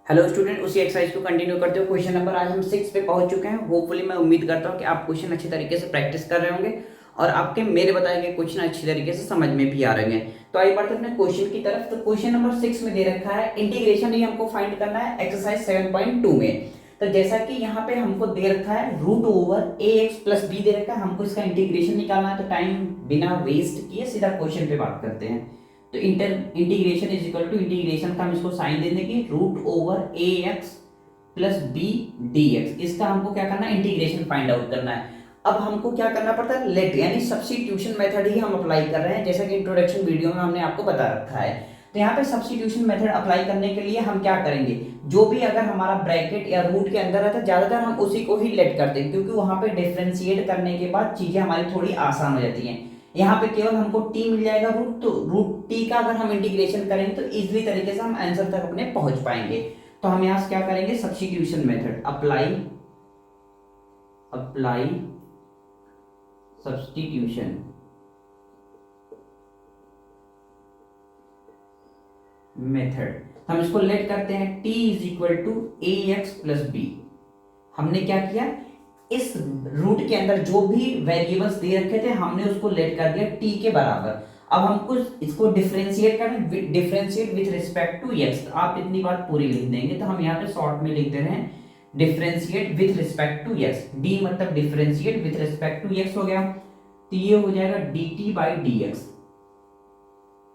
Hello student, उसी exercise को continue करते हुए क्वेश्चन नंबर आज हम 6 पे पहुंच चुके हैं। होपफुली मैं उम्मीद करता हूं कि आप क्वेश्चन अच्छी तरीके से प्रैक्टिस कर रहे होंगे और आपके मेरे बताए गए क्वेश्चन अच्छी तरीके से समझ में भी आ रहे हैं। तो आइए बढ़ते हैं अपने क्वेश्चन की तरफ। तो क्वेश्चन नंबर 6 में दे रखा है इंटीग्रेशन ही हमको फाइंड करना है एक्सरसाइज 7.2 में। तो जैसा कि यहाँ पे हमको दे रखा है root over a x plus B दे रखा है, हमको इसका इंटीग्रेशन निकालना है। तो टाइम बिना वेस्ट किए सीधा क्वेश्चन पे बात करते हैं। तो integration is equal to integration का हम इसको साइन दे देंगे root over a x plus b d x. इसका हमको क्या करना है, इंटीग्रेशन फाइंड आउट करना है। अब हमको क्या करना पड़ता है, लेट यानी सब्स्टिट्यूशन मेथड ही हम अप्लाई कर रहे हैं, जैसा कि इंट्रोडक्शन वीडियो में हमने आपको बता रखा है। तो यहाँ पे सब्स्टिट्यूशन मेथड अप्लाई करने के लिए हम क्या करेंगे, जो भी अगर हमारा ब्रैकेट या रूट के अंदर रहता है ज्यादातर हम उसी को ही लेट करते हैं, क्योंकि वहां पे डिफ्रेंशिएट करने के बाद चीजें हमारी थोड़ी आसान हो जाती हैं। यहाँ पे केवल हमको टी मिल जाएगा रूट, तो रूट टी का अगर हम इंटीग्रेशन करेंगे तो इजीली तरीके से हम आंसर तक अपने पहुंच पाएंगे। तो हम यहां से क्या करेंगे, substitution method apply apply substitution method. हम इसको लेट करते हैं t is equal to a x plus b. हमने क्या किया, इस रूट के अंदर जो भी वेरिएबल्स दे रखे थे हमने उसको लेट कर दिया t के बराबर। अब हमको इसको डिफरेंशिएट करना, differentiate with respect to x। आप इतनी बात पूरी लिख देंगे, तो हम यहाँ पे शॉर्ट में लिख दे रहे हैं differentiate with respect to x। d मतलब differentiate with respect to x हो गया, तो ये हो जाएगा dt by d x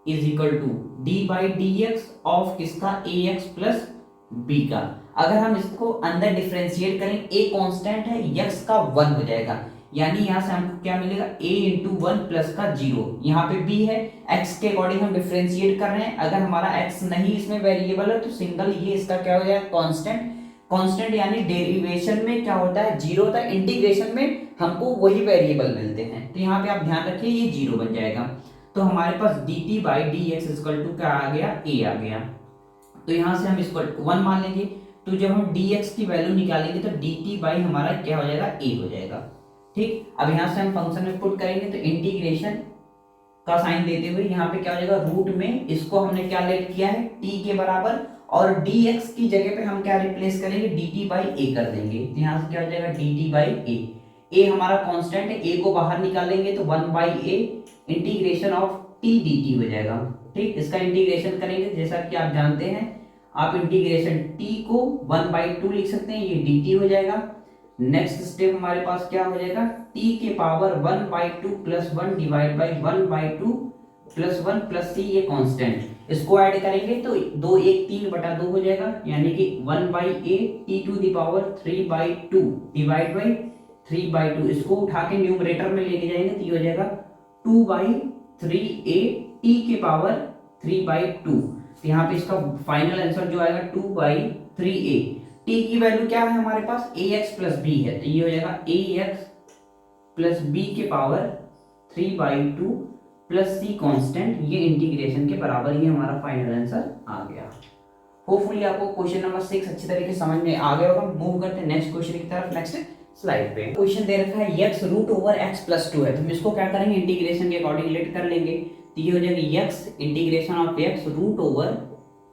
is equal to d by d x of किसका, ए एक्स प्लस बी का। अगर हम इसको अंदर डिफरेंशिएट करें, a कांस्टेंट है, x का 1 हो जाएगा, यानी यहां से हमको क्या मिलेगा, a इंटू 1 प्लस का 0। यहाँ पे b है, x के अकॉर्डिंग हम डिफरेंशिएट कर रहे हैं। अगर हमारा x नहीं इसमें वेरिएबल है तो सिंगल ये इसका क्या हो जाएगा, कांस्टेंट। कांस्टेंट यानी डेरिवेशन में क्या होता है, 0 होता है, इंटीग्रेशन में हमको वही वेरिएबल मिलते हैं। तो यहाँ पे आप ध्यान रखिए ये 0 बन जाएगा। तो हमारे पास dt by d x equal to क्या आ गया, a आ गया। तो यहां से हम इसको 1 मान लेंगे, तो जब हम dx की वैल्यू निकालेंगे तो dt बाई हमारा क्या हो जाएगा, a हो जाएगा। ठीक, अब यहां से हम फंक्शन में पुट करेंगे तो इंटीग्रेशन का साइन देते हुए यहाँ पे क्या हो जाएगा, रूट में इसको हमने क्या लेट किया है t के बराबर, और dx की जगह पे हम क्या रिप्लेस करेंगे, dt बाई a कर देंगे। तो यहाँ से क्या हो जाएगा dt बाई a हमारा कांस्टेंट है, a को बाहर निकालेंगे तो 1 by a integration of t dt हो जाएगा। ठीक, इसका इंटीग्रेशन करेंगे, जैसा कि आप जानते हैं आप इंटीग्रेशन t को 1/2 लिख सकते हैं, ये dt हो जाएगा। नेक्स्ट स्टेप हमारे पास क्या हो जाएगा, t के power 1/2 plus 1 divide by 1/2 plus 1 plus c, ये कांस्टेंट। इसको ऐड करेंगे तो 2 1 3/2 हो जाएगा, यानी कि 1/a t to the power 3/2 divide by 3/2। इसको उठा के न्यूमरेटर में लेके जाएंगे तो ये हो जाएगा 2/3a t के पावर 3/2। तो यहाँ पे इसका फाइनल आंसर जो आएगा 2/3a। t की वैल्यू क्या है हमारे पास, ax प्लस b है, तो ये हो जाएगा ax प्लस b के पावर 3/2 प्लस c कांस्टेंट, ये इंटीग्रेशन के बराबर ही हमारा फाइनल आंसर आ गया। होपफुली आपको क्वेश्चन नंबर 6 अच्छी तरीके से समझ में आ गया होगा। मूव करते हैं नेक्स्ट क्वेश्चन की तरफ। नेक्स्ट स्लाइड पे क्वेश्चन दे रखा है x root over x plus 2 है, तो हम इसको क्या करेंगे, इंटीग्रेशन के अकॉर्डिंग लेट कर लेंगे। तो ये हो जाएगा x integration of x root over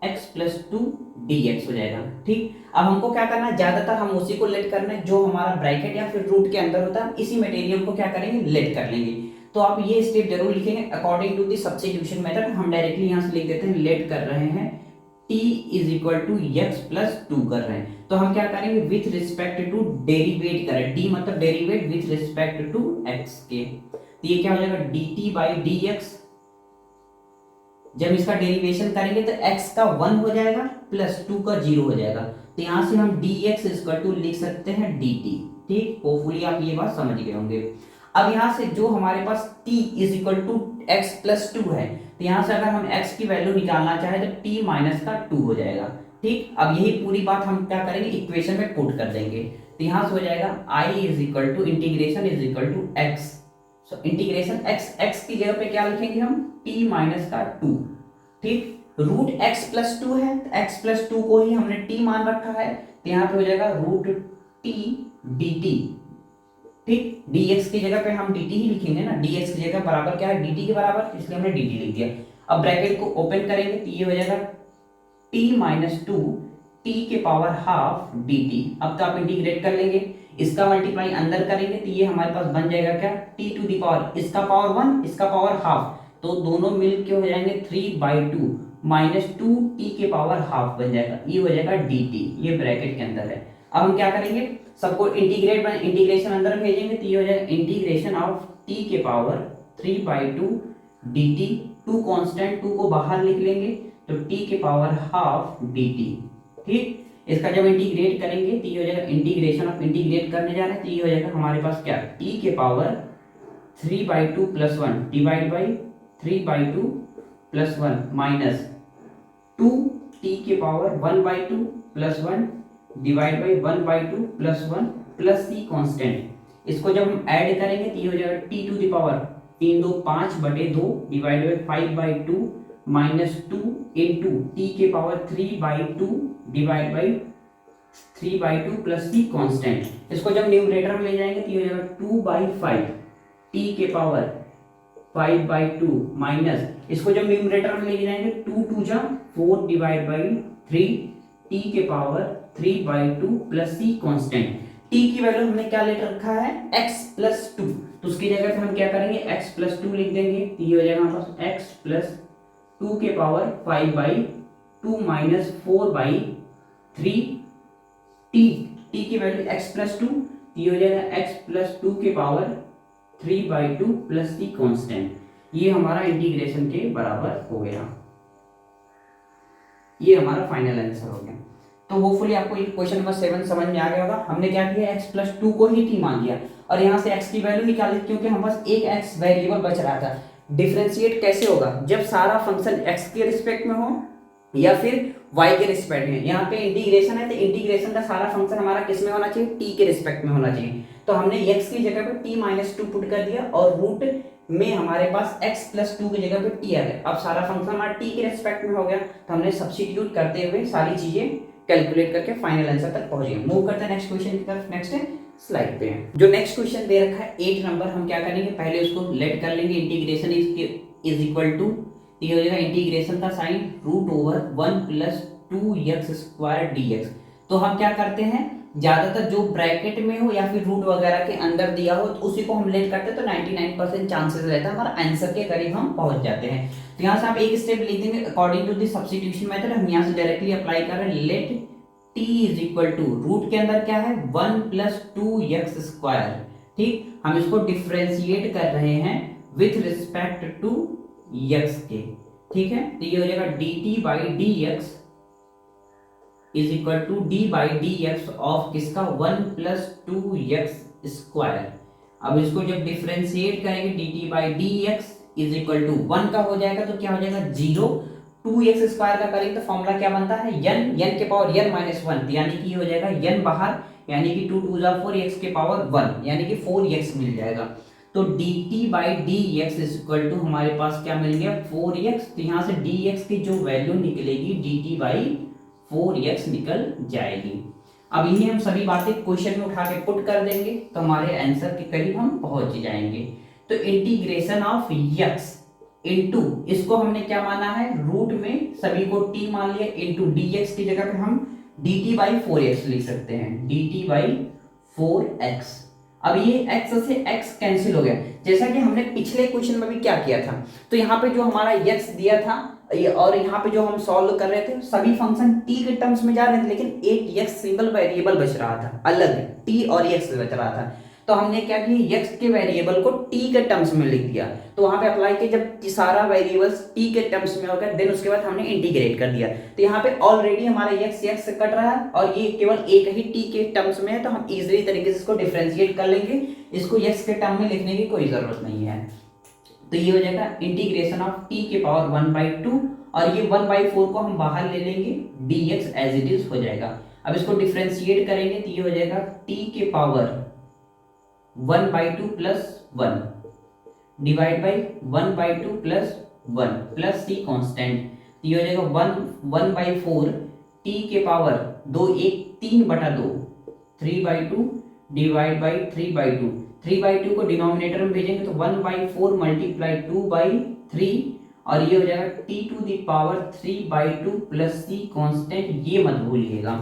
x plus 2 dx हो जाएगा। ठीक, अब हमको क्या करना है, ज्यादातर हम उसी को लेट करना है जो हमारा ब्रैकेट या फिर रूट के अंदर होता है, इसी मटेरियल को क्या करेंगे, लेट कर लेंगे। तो आप ये स्टेप जरूर लिखेंगे according to the substitution method. हम डायरेक्टली यहाँ से लिख देते हैं, लेट कर रहे हैं t is equal to x plus 2 कर रहे हैं। तो हम क्या करेंगे, विथ रिस्पेक्ट टू डेरिवेट करें, d मतलब derivate with respect to x के। तो ये क्या हो जाएगा dt बाई डी एक्स। जब इसका डेरिवेशन करेंगे तो x का 1 हो जाएगा प्लस 2 का 0 हो जाएगा। तो यहां से हम dx इक्वल टू लिख सकते हैं dt। ठीक, होपफुली आप ये बात समझ गए होंगे। अब यहां से जो हमारे पास t is equal to x plus 2 है, तो यहां से अगर हम x की वैल्यू निकालना चाहे तो t माइनस का 2 हो जाएगा। ठीक, अब यही पूरी बात हम क्या करेंगे, इक्वेशन में पुट कर देंगे। तो यहां से हो जाएगा i is equal to integration is equal to x। So integration x की जगह पे क्या लिखेंगे हम, t माइनस का 2। ठीक, रूट x प्लस 2 है, तो x प्लस 2 को ही हमने t मान रखा है, तो यहाँ पे हो जाएगा रूट t dt। ठीक, dx की जगह पे हम dt ही लिखेंगे ना, dx की जगह बराबर क्या है, dt के बराबर, इसलिए हमने dt लिख दिया। अब ब्रैकेट को ओपन करेंगे तो ये हो जाएगा t माइनस 2 t टी के पावर हाफ डी टी। अब तो आप इंटीग्रेट कर लेंगे, इसका मल्टीप्लाई अंदर करेंगे तो ये हमारे पास बन जाएगा क्या, टी टू दी पावर, इसका पावर 1 इसका पावर हाफ, तो दोनों मिल के हो जाएंगे 3/2 माइनस 2 टी के पावर हाफ बन जाएगा, ये हो जाएगा डी टी, ये ब्रैकेट के अंदर है। अब हम क्या करेंगे, सबको इंटीग्रेशन अंदर भेजेंगे तो ये हो जाएगा इंटीग्रेशन ऑफ टी के पावर 3/2 डी टी, 2 कांस्टेंट 2 को बाहर लिख लेंगे तो टी के पावर हाफ डी टी। ठीक, इसका जब इंटीग्रेट करेंगे तो ये हो जाएगा इंटीग्रेशन ऑफ, इंटीग्रेट करने जा रहे हैं तो ये हो जाएगा हमारे पास क्या, टी के power 3/2 plus 1 divide by 3/2 plus 1 minus 2 T के power 1/2 plus 1 divide by 1/2 plus 1 plus C constant. इसको जब हम ऐड करेंगे तो ये हो जाएगा T to the power 3 2 5/2 divide by 5/2 minus 2 into T के power 3/2 divide by 3/2 plus C constant. इसको जब न्यूमरेटर में ले जाएंगे तो ये हो जाएगा 2/5 टी के पावर 5/2 माइनस, इसको जब न्यूमरेटर में ले जाएंगे 2 2 जा 4 डिवाइड बाई 3 टी के पावर 3/2 प्लस सी कांस्टेंट। टी की वैल्यू हमने क्या ले रखा है, x प्लस 2, तो उसकी जगह पे हम क्या करेंगे x प्लस 2 लिख देंगे तो ये हो जाएगा हमारे पास x प्लस 2 के पावर 5/2 माइनस 4/3 टी की वैल्यू x प्लस 2, ये हो जाएगा x प्लस 2 के पावर 3/2 प्लस सी कांस्टेंट। ये हमारा इंटीग्रेशन के बराबर हो गया, ये हमारा फाइनल आंसर हो गया। तो होपफुली आपको ये क्वेश्चन नंबर 7 समझ में आ गया होगा। हमने क्या किया, x प्लस 2 को ही t मान लिया और यहाँ से x की वैल्यू निकाली क्योंकि हम पास एक x वेरिएबल बच रहा था। डिफरेंशिएट कैसे होगा, जब सारा फंक्शन x के रिस्पेक्ट में हो या फिर y के रिस्पेक्ट में। यहाँ पे इंटीग्रेशन है तो इंटीग्रेशन का सारा फंक्शन हमारा किस में होना चाहिए, t के रिस्पेक्ट में होना चाहिए। तो हमने x की जगह पे t-2 पुट कर दिया और रूट में हमारे पास x प्लस 2 की जगह पे t आ गया। अब सारा फंक्शन हमारा t के रिस्पेक्ट में हो गया तो हमने सब्स्टिट्यूट करते हुए सारी चीजें कैलकुलेट करके फाइनल आंसर तक पहुंच गए। मूव करते हैं नेक्स्ट क्वेश्चन की तरफ। नेक्स्ट स्लाइड पे जो नेक्स्ट क्वेश्चन दे रखा है 8 नंबर, हम क्या करेंगे, पहले उसको लेट कर लेंगे। इंटीग्रेशन इज इक्वल टू, ये हो जाएगा इंटीग्रेशन का साइन √1 प्लस 2x² dx। तो हम क्या करते हैं, ज्यादातर जो ब्रैकेट में हो या फिर रूट वगैरह के अंदर दिया हो तो उसी को हम लेट करते हैं तो 99% चांसेस रहता है हमारा आंसर के करीब हम पहुंच जाते हैं। तो यहाँ से आप एक स्टेप लिख देंगे according to the substitution method. हम यहाँ से डायरेक्टली अप्लाई कर रहे हैं, let t is equal to, root के अंदर क्या है 1 प्लस 2x²। ठीक, हम इसको डिफ्रेंशिएट कर रहे हैं विथ रिस्पेक्ट टू x के। ठीक है, तो ये हो जाएगा dt/dx is equal to d/dx of किसका 1 प्लस 2x²। अब इसको जब डिफ्रेंशिएट करेंगे dt/dx इज इक्वल टू 1 का हो जाएगा तो क्या हो जाएगा 0, 2x² का करेंगे तो फॉर्मूला क्या बनता है n के पावर n-1, यानी कि हो जाएगा n बाहर, यानी कि 2 2 जा 4 x के पावर 1 यानी कि 4x मिल जाएगा। तो dt/dx इज इक्वल टू हमारे पास क्या मिल गया 4x। तो यहाँ से dx की जो वैल्यू निकलेगी dt/4x निकल जाएगी। अब यही हम सभी बातें क्वेश्चन में उठा के पुट कर देंगे तो हमारे आंसर के करीब हम पहुंच जाएंगे। तो इंटीग्रेशन ऑफ x इनटू, इसको हमने क्या माना है, रूट में सभी को t मान लिया, इनटू dx की जगह पे हम dt/4x लिख सकते हैं, dt/4x। अब ये x से x कैंसिल हो गया, जैसा कि हमने पिछले क्वेश्चन में भी क्या किया था। तो यहाँ पे जो हमारा x दिया था और यहाँ पे जो हम सॉल्व कर रहे थे सभी फंक्शन t के टर्म्स में जा रहे थे, लेकिन एक x सिंगल वेरिएबल बच रहा था, अलग t और x बच रहा था। तो हमने क्या किया, x के वेरिएबल को t के टर्म्स में लिख दिया। तो वहां पे अप्लाई किया, जब सारा वेरिएबल्स t के टर्म्स में हो गया देन उसके बाद हमने इंटीग्रेट कर दिया। तो यहाँ पे ऑलरेडी हमारा x से कट रहा है और ये केवल एक ही t के टर्म्स में है, तो हम इजीली तरीके से इसको डिफरेंशिएट कर लेंगे, इसको x के टर्म में लिखने की कोई जरूरत नहीं है। तो ये हो जाएगा इंटीग्रेशन ऑफ t के पावर 1/2 और ये 1/4 को हम बाहर ले लेंगे, dx एज इट इज हो जाएगा। अब इसको डिफरेंशिएट करेंगे तो ये हो जाएगा t के power 1/2 plus 1 divide by 1/2 plus 1 plus C constant. ये हो जाएगा 1/4 t के पावर 2 1 3/2 3/2 डिवाइड बाई 3/2 को डिनोमिनेटर में भेजेंगे तो 1/4 मल्टीप्लाई 2/3 और ये हो जाएगा t to the power 3/2 plus c constant, ये मत भूलिएगा।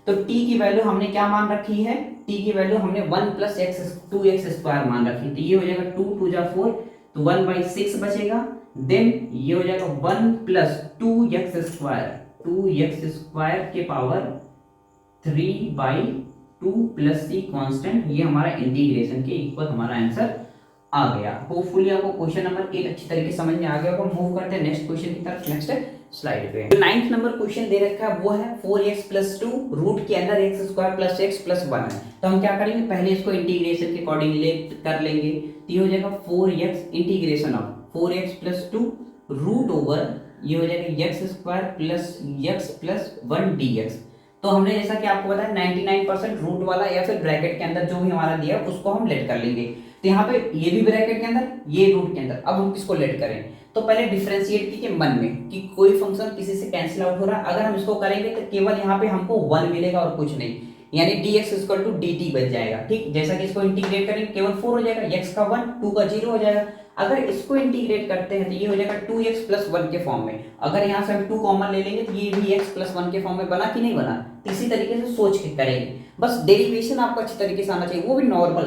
तो t की वैल्यू हमने क्या मान रखी है, t की वैल्यू हमने 1 प्लस x 2x स्क्वायर मान रखी, तो ये हो जाएगा 2 2 जा 4, तो 1/6 बचेगा। देन ये हो जाएगा 1 प्लस 2x स्क्वायर के पावर 3/2 प्लस c कांस्टेंट, ये हमारा इंटीग्रेशन के इक्वल हमारा आंसर आ गया। होपफुली आपको क्वेश्चन नंबर 1 अच्छी तरीके से समझ में आ गया होगा। मूव करते हैं नेक्स्ट क्वेश्चन की तरफ, नेक्स्ट स्लाइड पे। जो 9th नंबर क्वेश्चन दे रखा है वो है 4x + 2 रूट के अंदर x² + x + 1 है। तो हम क्या करेंगे, पहले इसको इंटीग्रेशन के अकॉर्डिंग लेट कर लेंगे। तो ये हो जाएगा 4x integration of 4x + 2 root over ये हो जाएगा x² + x + 1 dx। तो हमने जैसा कि आपको बताया 99% रूट वाला या फिर ब्रैकेट के अंदर जो भी हमारा दिया उसको हम लेट कर लेंगे। तो यहाँ पे ये भी ब्रैकेट के अंदर, ये रूट के अंदर। अब हम किसको लेट करें, तो पहले डिफरेंशिएट कीजिए मन में कि कोई फंक्शन किसी से कैंसिल आउट हो रहा है। अगर हम इसको करेंगे तो केवल यहाँ पे हमको 1 मिलेगा और कुछ नहीं, यानी dx = dt बच जाएगा। ठीक, जैसा कि इसको इंटीग्रेट करेंगे केवल 4 हो जाएगा, x का 1 2 का 0 हो जाएगा। अगर इसको इंटीग्रेट करते हैं तो ये हो जाएगा 2x + 1 के फॉर्म में। अगर यहाँ से हम 2 कॉमन ले लेंगे तो ये भी x + 1 के फॉर्म में बना कि नहीं बना। इसी तरीके से सोच के करेंगे, बस डेरिवेशन आपको अच्छी तरीके से आना चाहिए, वो भी नॉर्मल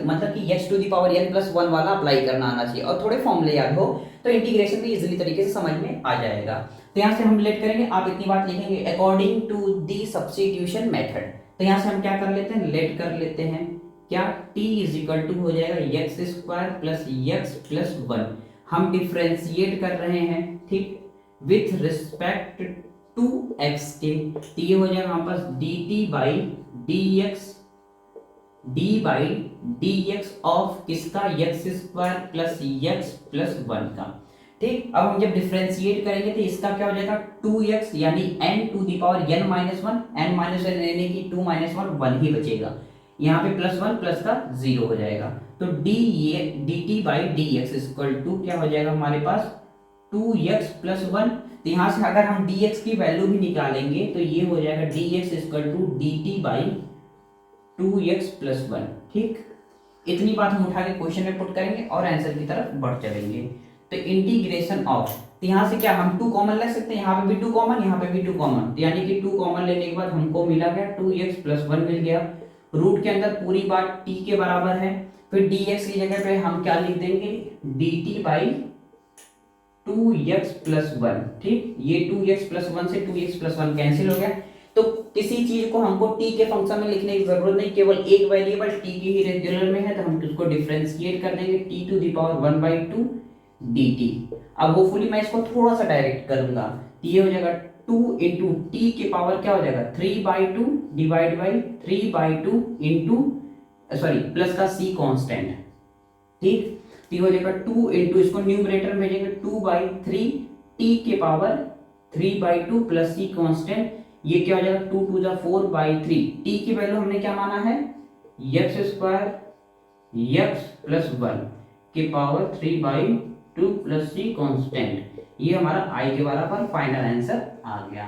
मतलब कि x to the power n + 1 वाला अप्लाई करना आना चाहिए, और थोड़े फॉर्मूले याद हो तो इंटीग्रेशन भी इजीली तरीके से समझ में आ जाएगा। तो यहाँ से हम लेट करेंगे, आप इतनी बात लिखेंगे according to the substitution method. तो यहाँ से हम क्या कर लेते हैं, लेट कर लेते हैं क्या, t = हो जाएगा x² + x + 1। हम डिफरेंशिएट कर रहे हैं, ठीक, विथ रिस्पेक्ट टू x के। तो ये हो जाएगा हमारे पास d/dx ऑफ किसका, x² + x + 1 का। ठीक, अब हम जब डिफरेंशिएट करेंगे तो इसका क्या हो जाएगा 2x, यानी n to the power n - 1, n - 1 यानी कि 2 - 1 1 ही बचेगा। यहाँ पे +1 प्लस का 0 हो जाएगा। तो dt/dx = क्या हो जाएगा हमारे पास 2x + 1। तो यहाँ से अगर हम dx की वैल्यू भी निकालेंगे तो ये हो जाएगा dx = dt/2x + 1। ठीक, इतनी बात हम उठा के क्वेश्चन में पुट करेंगे और आंसर की तरफ बढ़ चलेंगे। तो इंटीग्रेशन ऑफ, तो यहाँ से क्या हम 2 कॉमन ले सकते हैं, यहाँ पे भी 2 कॉमन, यहाँ पे भी 2 कॉमन, तो यानी कि 2 कॉमन लेने के बाद हमको मिला गया 2x + 1 मिल गया। रूट के अंदर पूरी बात t के बराबर है, फिर dx की जगह पे हम क्या लिख देंगे dt/2x + 1। ठीक, ये 2x + 1 से 2x + 1 कैंसिल हो गया। तो किसी चीज को हमको t के फंक्शन में लिखने की जरूरत नहीं, केवल एक वेरिएबल t की ही रेगुलर में है, तो हम उसको डिफरेंशिएट कर देंगे t to the power 1/2 dt। अब होपफुली मैं इसको थोड़ा सा डायरेक्ट करूंगा, तो ये हो जाएगा 2 × t के पावर क्या हो जाएगा 3/2 divide by 3/2 into sorry plus का c कांस्टेंट। ठीक, तो ये हो जाएगा 2 × इसको न्यूमरेटर में भेजेंगे 2/3 t के पावर 3/2 प्लस c कांस्टेंट। ये क्या हो जाएगा 2 2 जा 4/3। t की वैल्यू हमने क्या माना है x² x + 1 के पावर 3/2 प्लस c कांस्टेंट। ये हमारा i के बराबर फाइनल आंसर आ गया।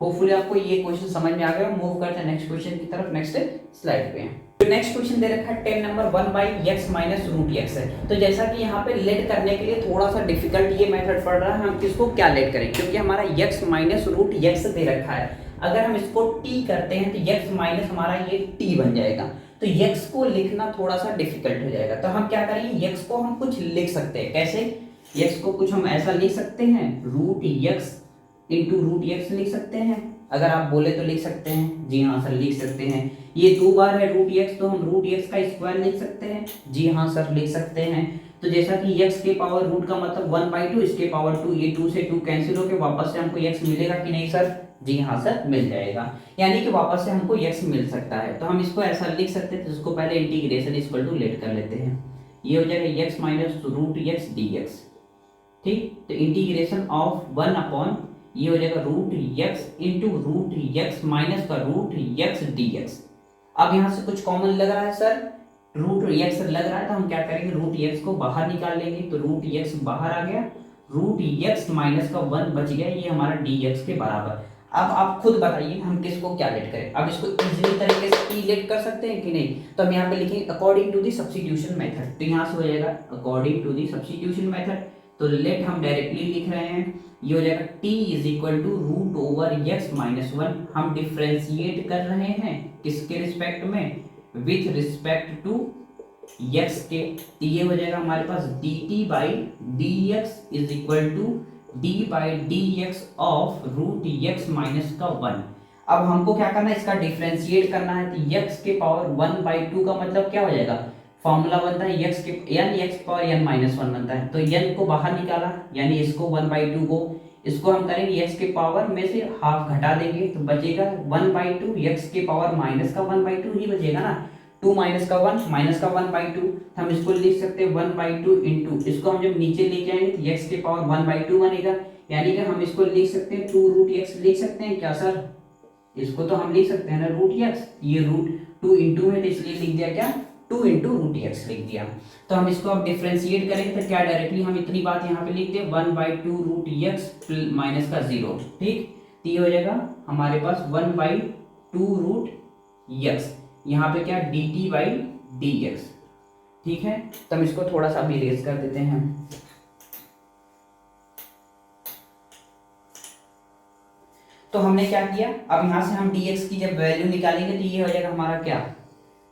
होपफुली आपको ये क्वेश्चन समझ में आ गया। मूव करते हैं नेक्स्ट क्वेश्चन की तरफ, नेक्स्ट स्लाइड पे। तो नेक्स्ट क्वेश्चन दे रखा है 10 नंबर 1/x - √x है। तो जैसा कि यहाँ पे लेट करने के लिए थोड़ा सा डिफिकल्ट ये मेथड पड़ रहा है, हम किसको क्या लेट करें, क्योंकि हमारा x - √x दे रखा है। अगर हम इसको t करते हैं तो x माइनस हमारा ये t बन जाएगा, तो x को लिखना थोड़ा सा डिफिकल्ट हो जाएगा। तो हम क्या करेंगे, x को हम कुछ लिख सकते हैं। कैसे, x को कुछ हम ऐसा लिख सकते हैं √x × √x लिख सकते हैं। अगर आप बोले तो लिख सकते हैं, जी हाँ सर लिख सकते हैं। ये 2 बार है √x, तो हम √x का स्क्वायर लिख सकते हैं, जी हाँ सर लिख सकते हैं। तो जैसा कि x के पावर रूट का मतलब 1/2, इसके पावर 2, ये 2 से 2 कैंसिल होकर वापस से हमको x मिलेगा कि नहीं सर, जी हाँ सर मिल जाएगा, यानी कि वापस से हमको x मिल सकता है। तो हम इसको ऐसा लिख सकते हैं, तो इसको पहले इंटीग्रेशन इक्वल टू लेट कर लेते हैं। ये हो जाएगा x - √x dx। ठीक, तो इंटीग्रेशन ऑफ 1 अपॉन ये हो जाएगा √x × √x माइनस का √x dx। अब यहाँ से कुछ कॉमन लग रहा है सर, √x लग रहा है, तो हम क्या करेंगे √x को बाहर निकाल लेंगे, तो √x बाहर आ गया, √x माइनस का 1 बच गया, ये हमारा dx के बराबर। अब आप खुद बताइए हम किसको क्या लेट करें। अब इसको इजीली तरीके से लेट कर सकते हैं कि नहीं, तो हम यहाँ पे लिखेंगे according to the substitution method. तो यहाँ से हो जाएगा according to the substitution method. तो लेट हम डायरेक्टली लिख रहे हैं, ये हो जाएगा t is equal to root over x minus one. हम डिफ्रेंशिएट कर रहे हैं किसके रिस्पेक्ट में, विथ रिस्पेक्ट टू x के, तो ये हो जाएगा हमारे पास dt by d x is equal to d by d x of root x minus का वन। अब हमको क्या करना है, इसका डिफ्रेंशिएट करना है, तो x के पावर 1/2 का मतलब क्या हो जाएगा, फॉर्मूला बनता है x के x power n minus one बनता है, तो n को बाहर निकाला, यानी इसको 1/2 को, इसको हम करेंगे x के पावर में से हाफ घटा देंगे, तो बचेगा 1/2, x के पावर माइनस का 1/2 ही बचेगा ना, 2 माइनस का 1 माइनस का 1/2, हम इसको लिख सकते हैं 1/2 इंटू, इसको हम जब नीचे लेके आएंगे तो x के पावर 1/2 बनेगा, यानी कि हम इसको लिख सकते हैं 2 रूट x लिख सकते हैं क्या सर, इसको तो हम लिख सकते हैं ना रूट x, ये रूट 2 इंटू है तो इसलिए लिख दिया क्या 2 इंटू रूट x लिख दिया। तो हम इसको अब डिफ्रेंशिएट करेंगे तो क्या डायरेक्टली हम इतनी बात यहाँ पे लिख दें 1/2 रूट x माइनस का 0, ठीक, तो ये हो जाएगा हमारे पास 1/2 रूट x, यहाँ पे क्या dt बाई डी एक्स, ठीक है। तो हम इसको थोड़ा सा भी इरेज कर देते हैं, तो हमने क्या किया, अब यहाँ से हम dx की जब वैल्यू निकालेंगे तो ये हो जाएगा हमारा क्या,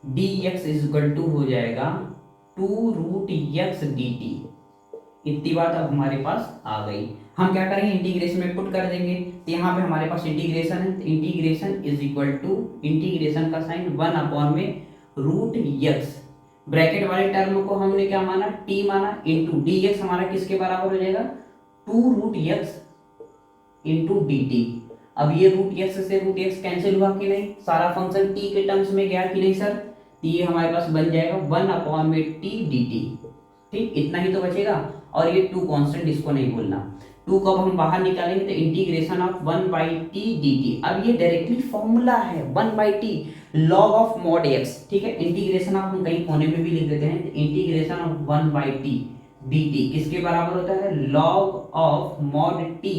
dx इज इक्वल टू हो जाएगा 2 रूट x dt, इतनी बात अब हमारे पास आ गई। हम क्या करेंगे, इंटीग्रेशन में पुट कर देंगे, तो यहाँ पे हमारे पास इंटीग्रेशन है, तो integration is equal to, integration का साइन 1 में रूट x, ब्रैकेट वाले टर्म को हमने क्या माना, t माना, इंटू dx हमारा किसके बराबर हो जाएगा 2 रूट x इंटू dt। अब ये रूट x से रूट x कैंसिल हुआ कि नहीं, सारा फंक्शन t के टर्म्स में गया कि नहीं सर, तो ये हमारे पास बन जाएगा 1 में t dt, ठीक, इतना ही तो बचेगा, और ये 2 कांस्टेंट इसको नहीं भूलना, 2 को अब हम बाहर निकालेंगे तो इंटीग्रेशन ऑफ 1/t dt, अब ये डायरेक्टली फॉर्मूला है 1/t log of mod x, ठीक है, इंटीग्रेशन ऑफ हम कहीं कोने में भी लिख देते हैं, इंटीग्रेशन ऑफ 1/t dt किसके बराबर होता है, log of mod t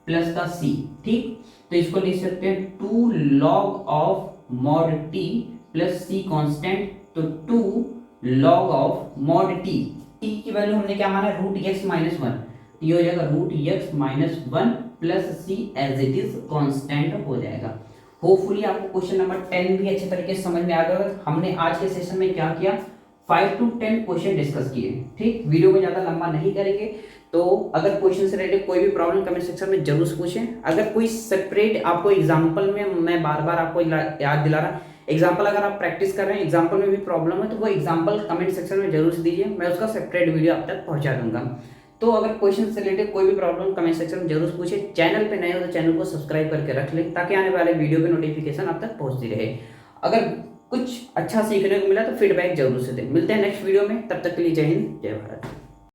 plus का c, ठीक, तो इसको लिख सकते हैं 2 log of mod t plus c constant, तो 2 log of mod t, t की वैल्यू हमने क्या माना रूट x माइनस वन, ये हो जाएगा root x minus one plus c as it is constant हो जाएगा। होपफुली आपको क्वेश्चन नंबर 10 भी अच्छे तरीके से समझ में आ गया। हमने आज के सेशन में क्या किया, 5 to 10 क्वेश्चन डिस्कस किए, ठीक, वीडियो को ज्यादा लंबा नहीं करेंगे, तो अगर क्वेश्चन से रिलेटेड कोई भी प्रॉब्लम कमेंट सेक्शन में जरूर पूछें। अगर कोई सेपरेट आपको एग्जांपल में, मैं बार बार आपको याद दिला रहा, एग्जांपल अगर आप प्रैक्टिस कर रहे हैं एग्जांपल में भी प्रॉब्लम है तो वो एग्जांपल कमेंट सेक्शन में जरूर से दीजिए, मैं उसका सेपरेट वीडियो आप तक पहुंचा दूंगा। तो अगर क्वेश्चन से रिलेटेड कोई भी प्रॉब्लम कमेंट सेक्शन में जरूर पूछे, चैनल पे नए हो तो चैनल को सब्सक्राइब करके रख लें ताकि आने वाले वीडियो की नोटिफिकेशन आप तक पहुंचती रहे। अगर कुछ अच्छा सीखने को मिला तो फीडबैक जरूर से दें। मिलते हैं नेक्स्ट वीडियो में, तब तक के लिए जय हिंद जय भारत।